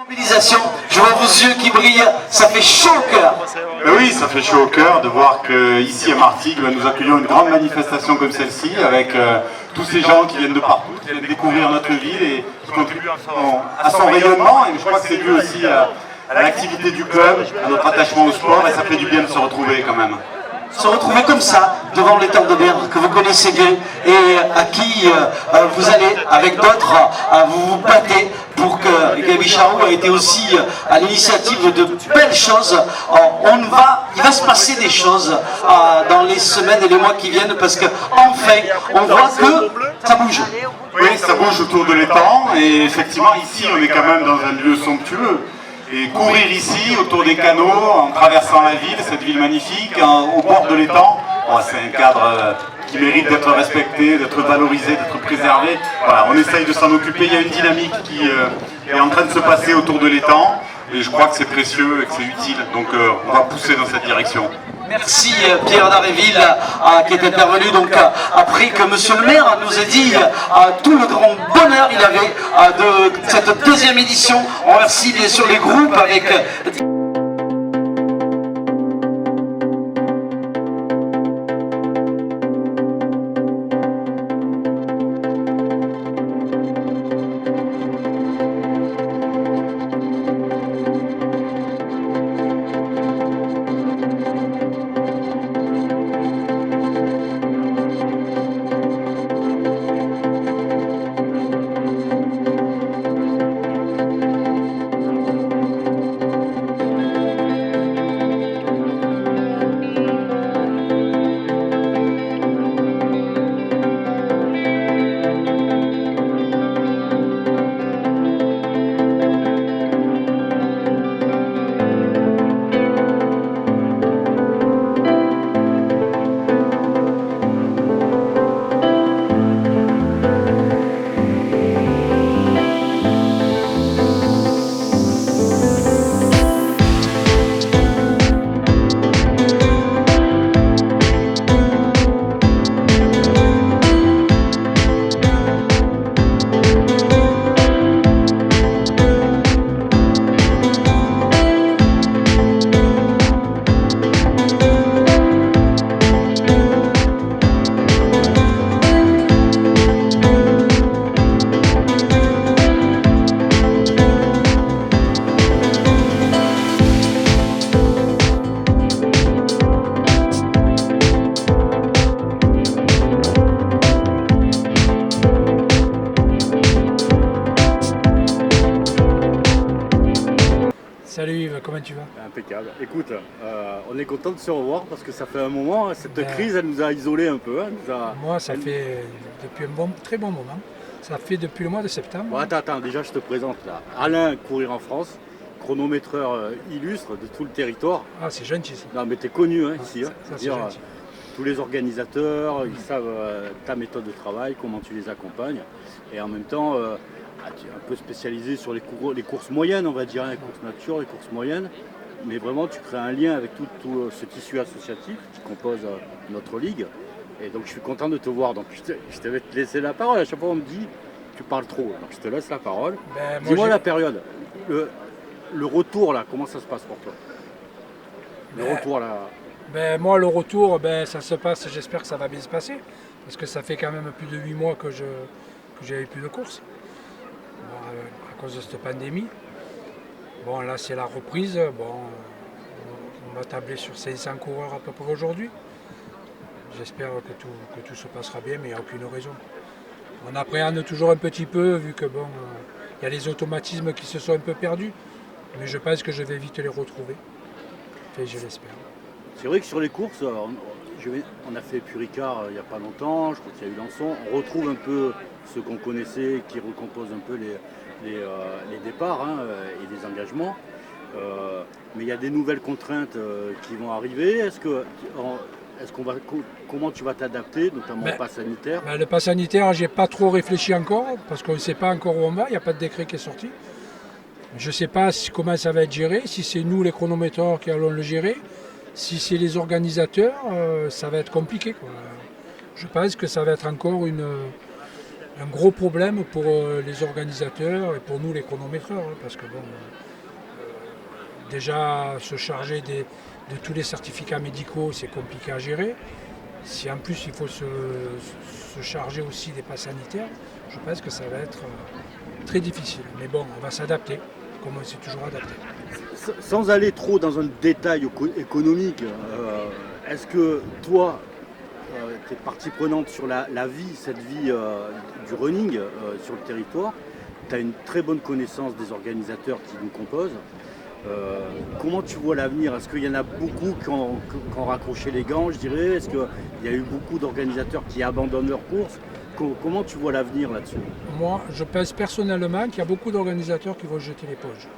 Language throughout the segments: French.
Mobilisation, je vois vos yeux qui brillent, ça fait chaud au cœur. Oui, ça fait chaud au cœur de voir qu'ici à Martigues, nous accueillons une grande manifestation comme celle-ci avec tous ces gens qui viennent de partout, qui viennent découvrir notre ville et qui contribuent à son rayonnement. Et je crois que c'est dû aussi à l'activité du club, à notre attachement au sport, et ça fait du bien de se retrouver quand même. Se retrouver comme ça, devant l'étang de Berre, que vous connaissez bien, et à qui vous allez, avec d'autres, vous vous battez pour que Gaby Charroux a été aussi à l'initiative de belles choses. Il va se passer des choses dans les semaines et les mois qui viennent, parce qu'enfin, on voit que ça bouge. Oui, ça bouge autour de l'étang, et effectivement, ici, on est quand même dans un lieu somptueux. Et courir ici, autour des canaux, en traversant la ville, cette ville magnifique, au bord de l'étang, c'est un cadre qui mérite d'être respecté, d'être valorisé, d'être préservé. Voilà, on essaye de s'en occuper, il y a une dynamique qui est en train de se passer autour de l'étang, et je crois que c'est précieux et que c'est utile, donc on va pousser dans cette direction. Merci Pierre d'Aréville qui est intervenu donc après que monsieur le maire nous a dit tout le grand bonheur il avait de cette deuxième édition. On remercie bien sûr les groupes avec... Salut Yves, comment tu vas? Impeccable. Écoute, on est content de se revoir parce que ça fait un moment, cette crise elle nous a isolés un peu. Moi ça fait depuis un très bon moment. Ça fait depuis le mois de septembre. Bon, attends, déjà je te présente là. Alain, Courir en France, chronométreur illustre de tout le territoire. Ah c'est gentil ça. Non mais t'es connu ici. Ça, c'est gentil. Tous les organisateurs, ils savent ta méthode de travail, comment tu les accompagnes. Et en même temps, tu es un peu spécialisé sur les courses moyennes, on va dire, les courses nature, les courses moyennes. Mais vraiment, tu crées un lien avec tout ce tissu associatif qui compose notre ligue. Et donc, je suis content de te voir. Donc, je vais te laisser la parole. À chaque fois, on me dit, tu parles trop. Donc, je te laisse la parole. Dis-moi la période. Le retour, là, comment ça se passe pour toi? Retour, là. Moi, le retour, ça se passe, j'espère que ça va bien se passer. Parce que ça fait quand même plus de 8 mois que j'avais plus de course. À cause de cette pandémie. Bon, là, c'est la reprise. Bon, on va tabler sur 500 coureurs à peu près aujourd'hui. J'espère que tout se passera bien, mais il n'y a aucune raison. On appréhende toujours un petit peu, vu que bon, y a les automatismes qui se sont un peu perdus. Mais je pense que je vais vite les retrouver. Enfin, je l'espère. C'est vrai que sur les courses, on a fait Puricard il n'y a pas longtemps, je crois qu'il y a eu Lançon. On retrouve un peu ce qu'on connaissait, qui recompose un peu les départs et les engagements. Mais il y a des nouvelles contraintes qui vont arriver. Comment tu vas t'adapter, notamment au pass sanitaire? Le pass sanitaire, j'ai pas trop réfléchi encore, parce qu'on ne sait pas encore où on va, il n'y a pas de décret qui est sorti. Je ne sais pas comment ça va être géré, si c'est nous les chronométreurs qui allons le gérer, si c'est les organisateurs, ça va être compliqué, quoi. Je pense que ça va être encore un gros problème pour les organisateurs et pour nous les chronométreurs, hein, parce que bon, déjà se charger de tous les certificats médicaux, c'est compliqué à gérer. Si en plus il faut se charger aussi des passes sanitaires, je pense que ça va être très difficile. Mais bon, on va s'adapter, comme on s'est toujours adapté. Sans aller trop dans un détail économique, est-ce que toi, tu es partie prenante sur la vie, cette vie du running sur le territoire, tu as une très bonne connaissance des organisateurs qui nous composent. Comment tu vois l'avenir? Est-ce qu'il y en a beaucoup qui ont raccroché les gants, je dirais? Est-ce qu'il y a eu beaucoup d'organisateurs qui abandonnent leurs courses? Comment tu vois l'avenir là-dessus? Moi, je pense personnellement qu'il y a beaucoup d'organisateurs qui vont jeter l'éponge.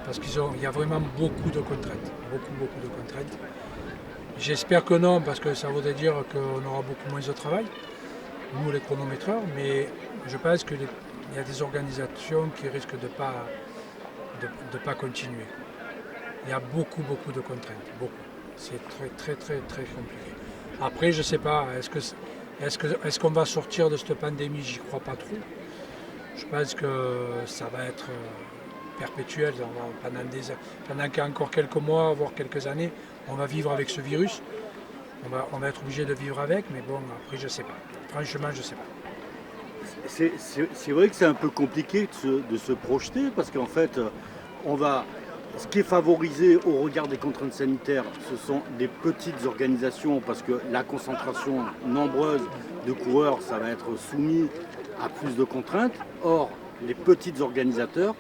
Parce qu'il y a vraiment beaucoup de contraintes. Beaucoup de contraintes. J'espère que non, parce que ça voudrait dire qu'on aura beaucoup moins de travail, nous les chronométreurs, mais je pense qu'il y a des organisations qui risquent de pas continuer. Il y a beaucoup de contraintes, beaucoup. C'est très compliqué. Après, je ne sais pas, est-ce qu'on va sortir de cette pandémie? J'y crois pas trop. Je pense que ça va être perpétuel pendant encore quelques mois, voire quelques années. On va vivre avec ce virus. On va être obligé de vivre avec, mais bon, après, je ne sais pas. Franchement, je ne sais pas. C'est vrai que c'est un peu compliqué de se projeter parce qu'en fait, ce qui est favorisé au regard des contraintes sanitaires, ce sont les petites organisations parce que la concentration nombreuse de coureurs, ça va être soumis à plus de contraintes. Or, les petites organisations,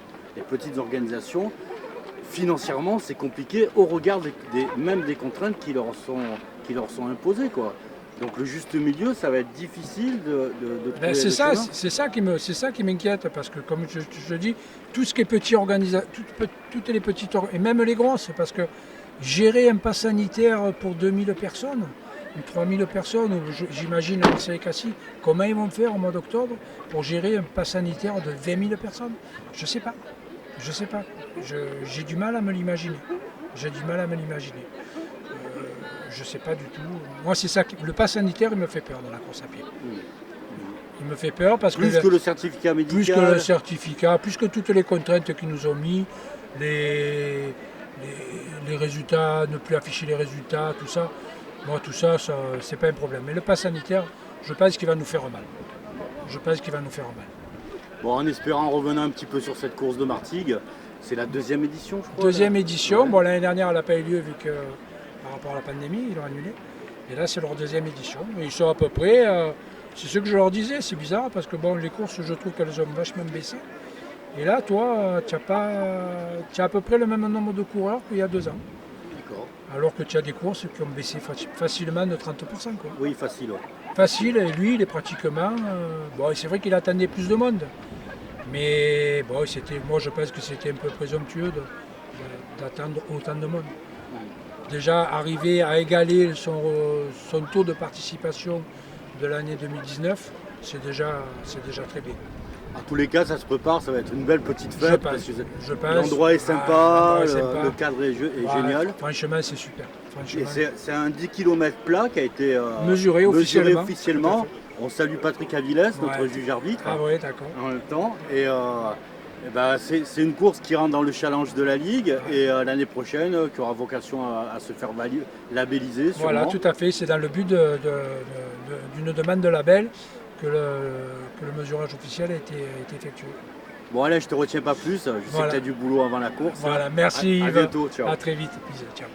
financièrement, c'est compliqué au regard même des contraintes qui leur sont imposées, quoi. Donc le juste milieu, ça va être difficile de trouver. C'est ça qui m'inquiète, parce que comme je dis, tout ce qui est petit toutes les petites et même les grosses, parce que gérer un pass sanitaire pour 2000 personnes, ou 3000 personnes, j'imagine Marseille-Cassis, comment ils vont faire au mois d'octobre pour gérer un pass sanitaire de 20 000 personnes? Je sais pas. J'ai du mal à me l'imaginer. Je sais pas du tout. Moi, c'est ça. Le pass sanitaire, il me fait peur dans la course à pied. Il me fait peur parce plus que le certificat médical. Plus que le certificat, plus que toutes les contraintes qu'ils nous ont mis, les résultats, ne plus afficher les résultats, tout ça. Moi, tout ça, c'est pas un problème. Mais le pass sanitaire, je pense qu'il va nous faire mal. Bon, en espérant, en revenant un petit peu sur cette course de Martigues, c'est la deuxième édition, je crois. Deuxième édition. Ouais. Bon, l'année dernière, elle n'a pas eu lieu vu que par rapport à la pandémie, ils l'ont annulé. Et là, c'est leur deuxième édition. Et ils sont à peu près, c'est ce que je leur disais, c'est bizarre parce que bon, les courses, je trouve qu'elles ont vachement baissé. Et là, toi, tu as à peu près le même nombre de coureurs qu'il y a 2 ans. D'accord. Alors que tu as des courses qui ont baissé facilement de 30%. Quoi. Oui, facile. Ouais. Facile, et lui, il est pratiquement... bon, c'est vrai qu'il attendait plus de monde. Mais bon, moi, je pense que c'était un peu présomptueux d'attendre autant de monde. Déjà, arriver à égaler son taux de participation de l'année 2019, c'est déjà très bien. En tous les cas, ça se prépare, ça va être une belle petite fête. Je pense. L'endroit est sympa, le cadre est génial. Franchement, c'est super. Et c'est un 10 km plat qui a été mesuré officiellement. On salue Patrick Avilès, notre juge arbitre. Ah ouais, d'accord. En même temps. Et c'est une course qui rentre dans le challenge de la Ligue et l'année prochaine qui aura vocation à se faire labelliser. Sûrement. Voilà, tout à fait. C'est dans le but d'une demande de label que le mesurage officiel a été effectué. Bon, allez, je te retiens pas plus. Je sais que tu as du boulot avant la course. Voilà, merci Yves. À bientôt, ciao. À très vite. Ciao.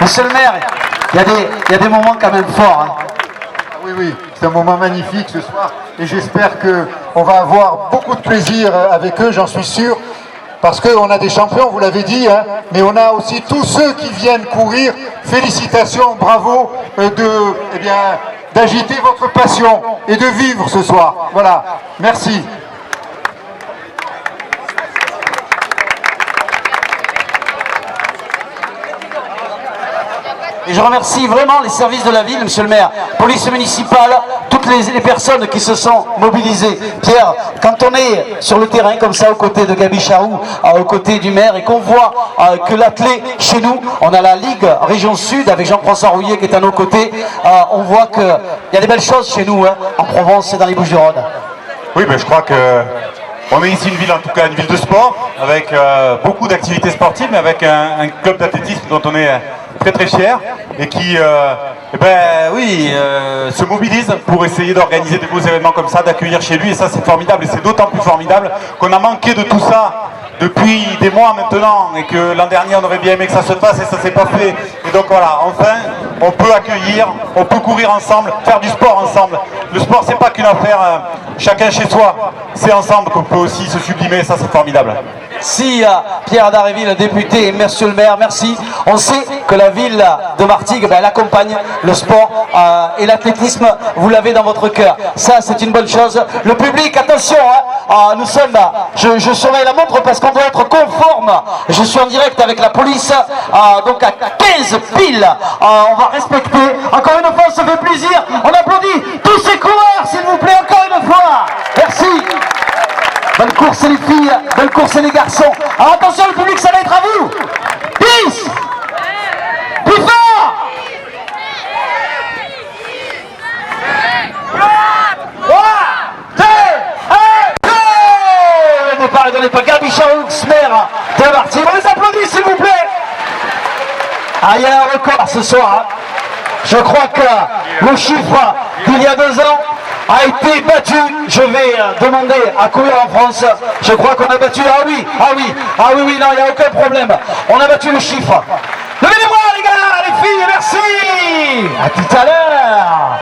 Monsieur le maire, il y a des moments quand même forts. Hein. Oui, oui, c'est un moment magnifique ce soir et j'espère qu'on va avoir beaucoup de plaisir avec eux, j'en suis sûr, parce qu'on a des champions, vous l'avez dit, hein, mais on a aussi tous ceux qui viennent courir. Félicitations, bravo d'agiter votre passion et de vivre ce soir. Voilà, merci. Et je remercie vraiment les services de la ville, monsieur le maire, police municipale, toutes les personnes qui se sont mobilisées. Pierre, quand on est sur le terrain comme ça, aux côtés de Gaby Charroux, aux côtés du maire, et qu'on voit que l'athlète chez nous, on a la Ligue Région Sud avec Jean-François Rouillet qui est à nos côtés, on voit qu'il y a des belles choses chez nous, hein, en Provence et dans les Bouches-du-Rhône. Oui, je crois que on est ici une ville, en tout cas une ville de sport, avec beaucoup d'activités sportives, mais avec un club d'athlétisme dont on est très très fier et qui se mobilise pour essayer d'organiser de beaux événements comme ça, d'accueillir chez lui, et ça c'est formidable, et c'est d'autant plus formidable qu'on a manqué de tout ça depuis des mois maintenant, et que l'an dernier on aurait bien aimé que ça se fasse et ça s'est pas fait. Et donc voilà, enfin on peut accueillir, on peut courir ensemble, faire du sport ensemble. Le sport c'est pas qu'une affaire chacun chez soi, c'est ensemble qu'on peut aussi se sublimer, ça c'est formidable. Merci Pierre Daréville, député, et monsieur le maire, merci. On sait que la ville de Martigues, elle accompagne le sport et l'athlétisme, vous l'avez dans votre cœur. Ça, c'est une bonne chose. Le public, attention, nous sommes, je surveille la montre parce qu'on doit être conforme. Je suis en direct avec la police, donc à 15 piles. On va respecter. Encore une fois, ça fait plaisir. On applaudit tous ces coureurs, s'il vous plaît, encore une fois. Merci. Bonne course les filles, bonne course les garçons. Alors attention le public, ça va être à vous. 10. Plus fort. 3, 2, 1, go. Le départ est donné par Gaby Charroux, maire de Martigues. On les applaudit s'il vous plaît. Il y a un record ce soir. Je crois que le chiffre d'il y a 2 ans a été battu. Je vais demander à courir en France. Je crois qu'on a battu. Ah oui, non, il n'y a aucun problème. On a battu le chiffre. Levez les bras les gars, les filles, merci. À tout à l'heure.